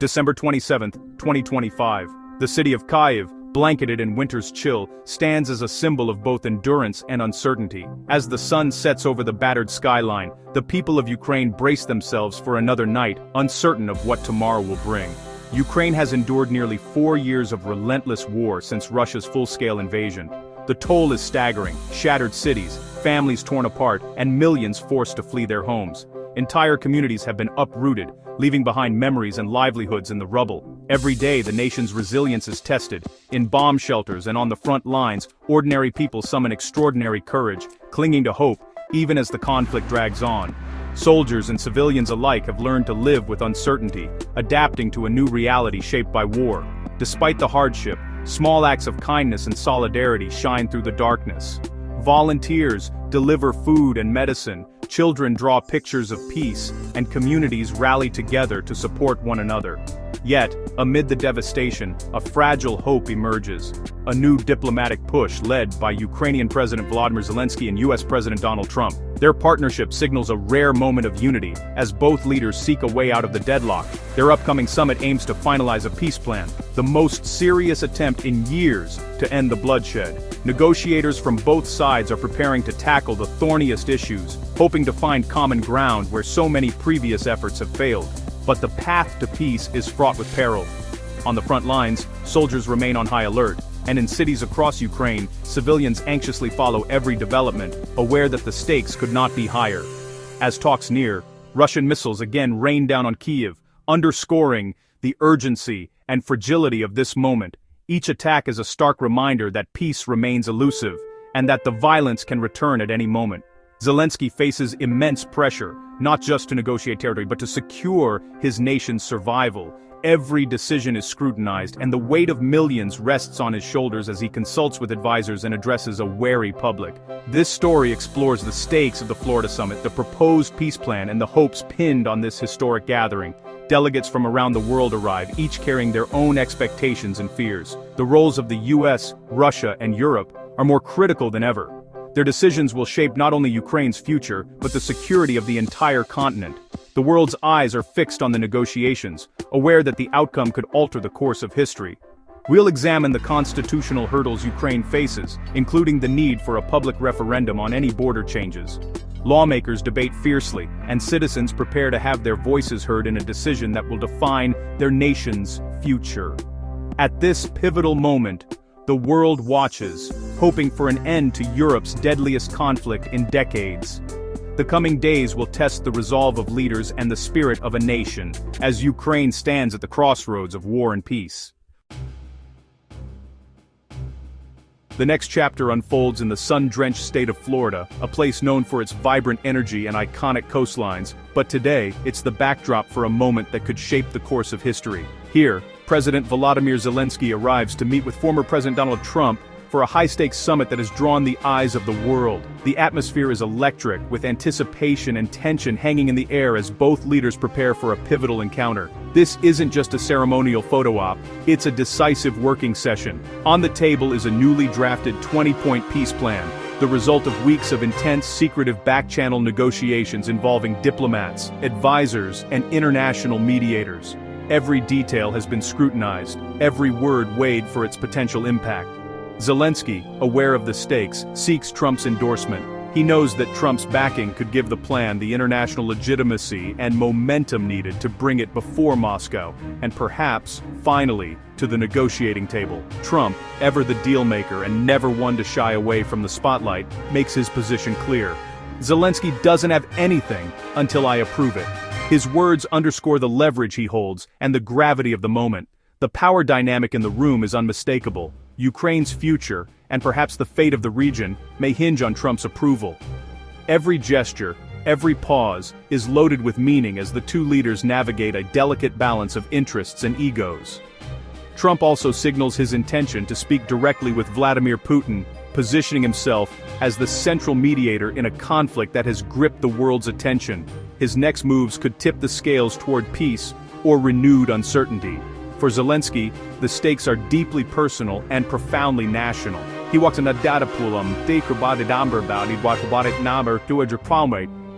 December 27, 2025. The city of Kyiv, blanketed in winter's chill, stands as a symbol of both endurance and uncertainty. As the sun sets over the battered skyline, the people of Ukraine brace themselves for another night, uncertain of what tomorrow will bring. Ukraine has endured nearly 4 years of relentless war since Russia's full-scale invasion. The toll is staggering: shattered cities, families torn apart, and millions forced to flee their homes. Entire communities have been uprooted, leaving behind memories and livelihoods in the rubble. Every day the nation's resilience is tested. In bomb shelters and on the front lines, ordinary people summon extraordinary courage, clinging to hope, even as the conflict drags on. Soldiers and civilians alike have learned to live with uncertainty, adapting to a new reality shaped by war. Despite the hardship, small acts of kindness and solidarity shine through the darkness. Volunteers deliver food and medicine, children draw pictures of peace, and communities rally together to support one another. Yet, amid the devastation, a fragile hope emerges. A new diplomatic push led by Ukrainian President Volodymyr Zelensky and US President Donald Trump. Their partnership signals a rare moment of unity, as both leaders seek a way out of the deadlock. Their upcoming summit aims to finalize a peace plan, the most serious attempt in years to end the bloodshed. Negotiators from both sides are preparing to tackle the thorniest issues, hoping to find common ground where so many previous efforts have failed. But the path to peace is fraught with peril. On the front lines, soldiers remain on high alert, and in cities across Ukraine, civilians anxiously follow every development, aware that the stakes could not be higher. As talks near, Russian missiles again rain down on Kyiv, underscoring the urgency and fragility of this moment. Each attack is a stark reminder that peace remains elusive, and that the violence can return at any moment. Zelensky faces immense pressure, not just to negotiate territory but to secure his nation's survival. Every decision is scrutinized, and the weight of millions rests on his shoulders as he consults with advisors and addresses a wary public. This story explores the stakes of the Florida summit, the proposed peace plan, and the hopes pinned on this historic gathering. Delegates from around the world arrive, each carrying their own expectations and fears. The roles of the US, Russia, and Europe are more critical than ever. Their decisions will shape not only Ukraine's future, but the security of the entire continent. The world's eyes are fixed on the negotiations, aware that the outcome could alter the course of history. We'll examine the constitutional hurdles Ukraine faces, including the need for a public referendum on any border changes. Lawmakers debate fiercely, and citizens prepare to have their voices heard in a decision that will define their nation's future. At this pivotal moment, the world watches, hoping for an end to Europe's deadliest conflict in decades. The coming days will test the resolve of leaders and the spirit of a nation, as Ukraine stands at the crossroads of war and peace. The next chapter unfolds in the sun-drenched state of Florida, a place known for its vibrant energy and iconic coastlines, but today, it's the backdrop for a moment that could shape the course of history. Here, President Volodymyr Zelensky arrives to meet with former President Donald Trump for a high-stakes summit that has drawn the eyes of the world. The atmosphere is electric, with anticipation and tension hanging in the air as both leaders prepare for a pivotal encounter. This isn't just a ceremonial photo op, it's a decisive working session. On the table is a newly drafted 20-point peace plan, the result of weeks of intense, secretive back-channel negotiations involving diplomats, advisors, and international mediators. Every detail has been scrutinized, every word weighed for its potential impact. Zelensky, aware of the stakes, seeks Trump's endorsement. He knows that Trump's backing could give the plan the international legitimacy and momentum needed to bring it before Moscow, and perhaps, finally, to the negotiating table. Trump, ever the deal-maker and never one to shy away from the spotlight, makes his position clear. Zelensky doesn't have anything until I approve it. His words underscore the leverage he holds and the gravity of the moment. The power dynamic in the room is unmistakable. Ukraine's future, and perhaps the fate of the region, may hinge on Trump's approval. Every gesture, every pause, is loaded with meaning as the two leaders navigate a delicate balance of interests and egos. Trump also signals his intention to speak directly with Vladimir Putin, positioning himself as the central mediator in a conflict that has gripped the world's attention. His next moves could tip the scales toward peace or renewed uncertainty. For Zelensky, the stakes are deeply personal and profoundly national. He walks in a data pool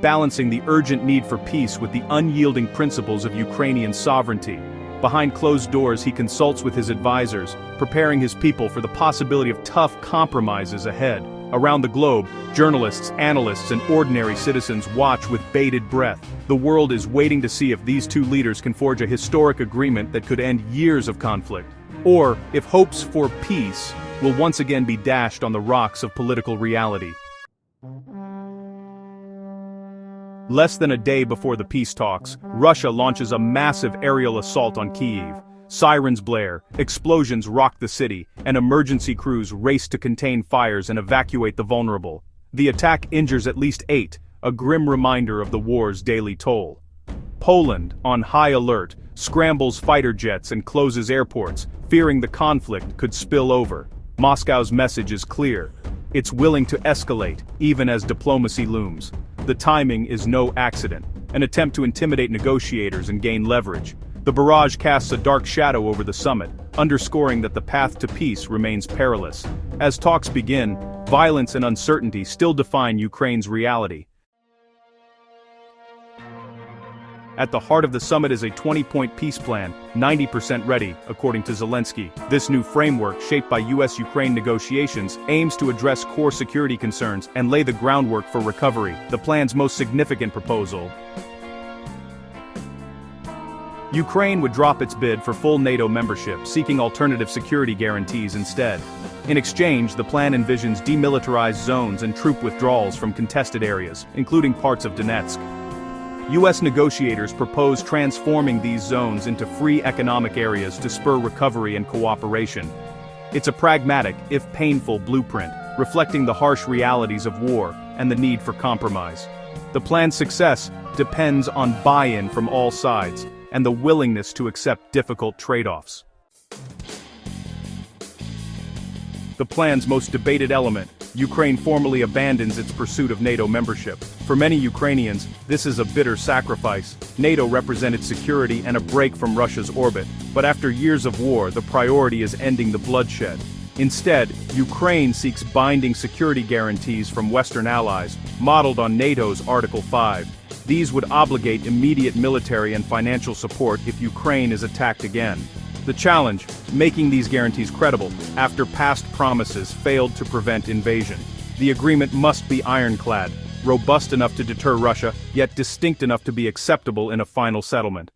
balancing the urgent need for peace with the unyielding principles of Ukrainian sovereignty. Behind closed doors, he consults with his advisors, preparing his people for the possibility of tough compromises ahead. Around the globe, journalists, analysts, and ordinary citizens watch with bated breath. The world is waiting to see if these two leaders can forge a historic agreement that could end years of conflict, or if hopes for peace will once again be dashed on the rocks of political reality. Less than a day before the peace talks, Russia launches a massive aerial assault on Kyiv. Sirens blare, explosions rock the city, and emergency crews race to contain fires and evacuate the vulnerable. The attack injures at least 8, a grim reminder of the war's daily toll. Poland, on high alert, scrambles fighter jets and closes airports, fearing the conflict could spill over. Moscow's message is clear. It's willing to escalate, even as diplomacy looms. The timing is no accident, an attempt to intimidate negotiators and gain leverage. The barrage casts a dark shadow over the summit, underscoring that the path to peace remains perilous. As talks begin, violence and uncertainty still define Ukraine's reality. At the heart of the summit is a 20-point peace plan, 90% ready, according to Zelensky. This new framework, shaped by US-Ukraine negotiations, aims to address core security concerns and lay the groundwork for recovery. The plan's most significant proposal: Ukraine would drop its bid for full NATO membership, seeking alternative security guarantees instead. In exchange, the plan envisions demilitarized zones and troop withdrawals from contested areas, including parts of Donetsk. U.S. negotiators propose transforming these zones into free economic areas to spur recovery and cooperation. It's a pragmatic, if painful, blueprint, reflecting the harsh realities of war and the need for compromise. The plan's success depends on buy-in from all sides, and the willingness to accept difficult trade-offs. The plan's most debated element: Ukraine formally abandons its pursuit of NATO membership. For many Ukrainians, this is a bitter sacrifice. NATO represented security and a break from Russia's orbit, but after years of war, the priority is ending the bloodshed. Instead, Ukraine seeks binding security guarantees from Western allies, modeled on NATO's Article 5. These would obligate immediate military and financial support if Ukraine is attacked again. The challenge: making these guarantees credible, after past promises failed to prevent invasion. The agreement must be ironclad, robust enough to deter Russia, yet distinct enough to be acceptable in a final settlement.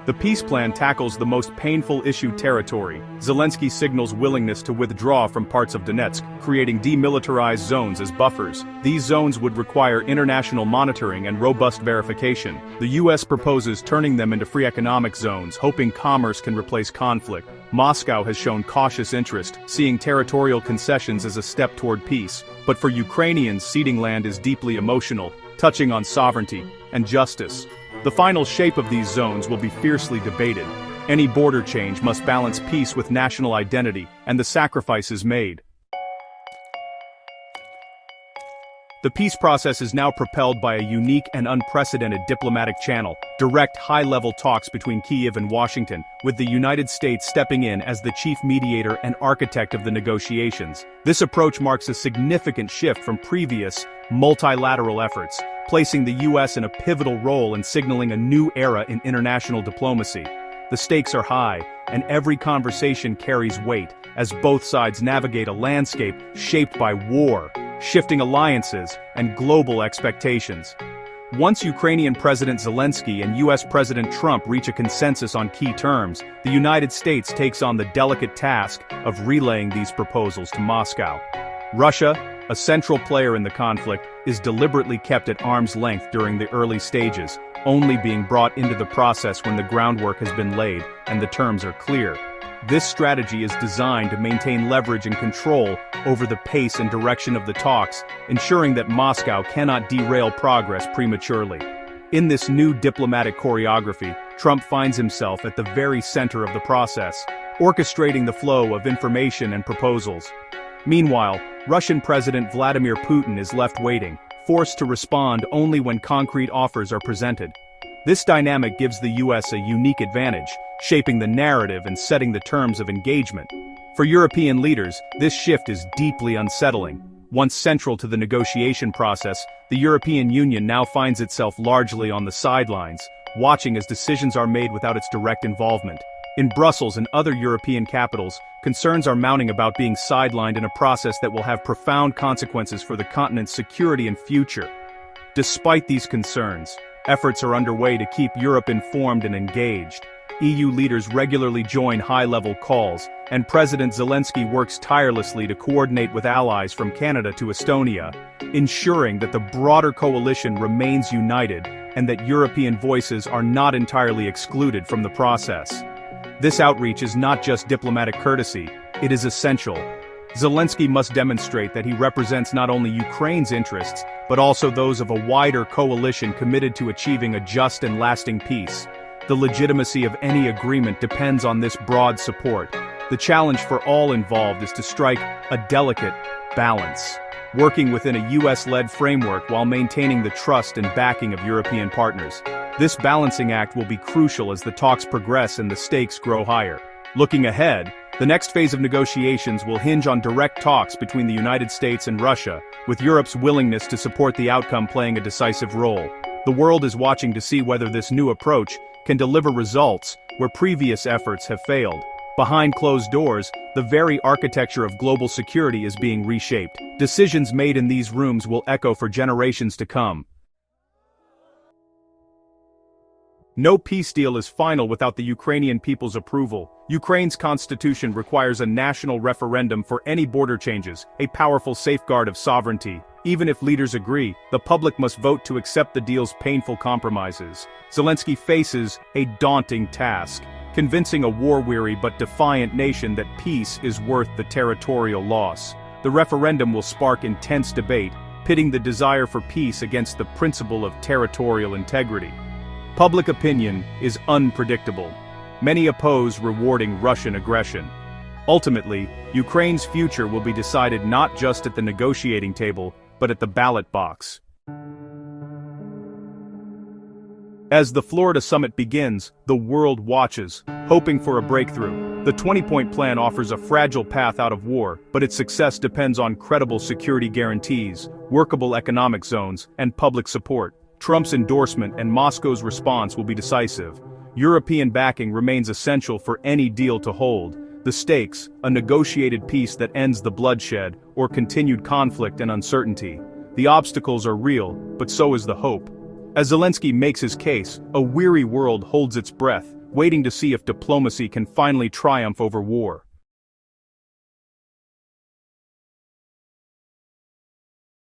The peace plan tackles the most painful issue: territory. Zelensky signals willingness to withdraw from parts of Donetsk, creating demilitarized zones as buffers. These zones would require international monitoring and robust verification. The U.S. proposes turning them into free economic zones, hoping commerce can replace conflict. Moscow has shown cautious interest, seeing territorial concessions as a step toward peace. But for Ukrainians, ceding land is deeply emotional, touching on sovereignty and justice. The final shape of these zones will be fiercely debated. Any border change must balance peace with national identity, and the sacrifices made. The peace process is now propelled by a unique and unprecedented diplomatic channel: direct high-level talks between Kyiv and Washington, with the United States stepping in as the chief mediator and architect of the negotiations. This approach marks a significant shift from previous multilateral efforts, placing the U.S. in a pivotal role and signaling a new era in international diplomacy. The stakes are high, and every conversation carries weight, as both sides navigate a landscape shaped by war, shifting alliances, and global expectations. Once Ukrainian President Zelensky and U.S. President Trump reach a consensus on key terms, the United States takes on the delicate task of relaying these proposals to Moscow. Russia, a central player in the conflict, is deliberately kept at arm's length during the early stages, only being brought into the process when the groundwork has been laid and the terms are clear. This strategy is designed to maintain leverage and control over the pace and direction of the talks, ensuring that Moscow cannot derail progress prematurely. In this new diplomatic choreography, Trump finds himself at the very center of the process, orchestrating the flow of information and proposals. Meanwhile, Russian President Vladimir Putin is left waiting, forced to respond only when concrete offers are presented. This dynamic gives the U.S. a unique advantage, shaping the narrative and setting the terms of engagement. For European leaders, this shift is deeply unsettling. Once central to the negotiation process, the European Union now finds itself largely on the sidelines, watching as decisions are made without its direct involvement. In Brussels and other European capitals, concerns are mounting about being sidelined in a process that will have profound consequences for the continent's security and future. Despite these concerns, efforts are underway to keep Europe informed and engaged. EU leaders regularly join high-level calls, and President Zelensky works tirelessly to coordinate with allies from Canada to Estonia, ensuring that the broader coalition remains united and that European voices are not entirely excluded from the process. This outreach is not just diplomatic courtesy, it is essential. Zelensky must demonstrate that he represents not only Ukraine's interests, but also those of a wider coalition committed to achieving a just and lasting peace. The legitimacy of any agreement depends on this broad support. The challenge for all involved is to strike a delicate balance, working within a US-led framework while maintaining the trust and backing of European partners. This balancing act will be crucial as the talks progress and the stakes grow higher. Looking ahead, the next phase of negotiations will hinge on direct talks between the United States and Russia, with Europe's willingness to support the outcome playing a decisive role. The world is watching to see whether this new approach can deliver results where previous efforts have failed. Behind closed doors, the very architecture of global security is being reshaped. Decisions made in these rooms will echo for generations to come. No peace deal is final without the Ukrainian people's approval. Ukraine's constitution requires a national referendum for any border changes, a powerful safeguard of sovereignty. Even if leaders agree, the public must vote to accept the deal's painful compromises. Zelensky faces a daunting task, convincing a war-weary but defiant nation that peace is worth the territorial loss. The referendum will spark intense debate, pitting the desire for peace against the principle of territorial integrity. Public opinion is unpredictable. Many oppose rewarding Russian aggression. Ultimately, Ukraine's future will be decided not just at the negotiating table, but at the ballot box. As the Florida summit begins, the world watches, hoping for a breakthrough. The 20-point plan offers a fragile path out of war, but its success depends on credible security guarantees, workable economic zones, and public support. Trump's endorsement and Moscow's response will be decisive. European backing remains essential for any deal to hold. The stakes, a negotiated peace that ends the bloodshed, or continued conflict and uncertainty. The obstacles are real, but so is the hope. As Zelensky makes his case, a weary world holds its breath, waiting to see if diplomacy can finally triumph over war.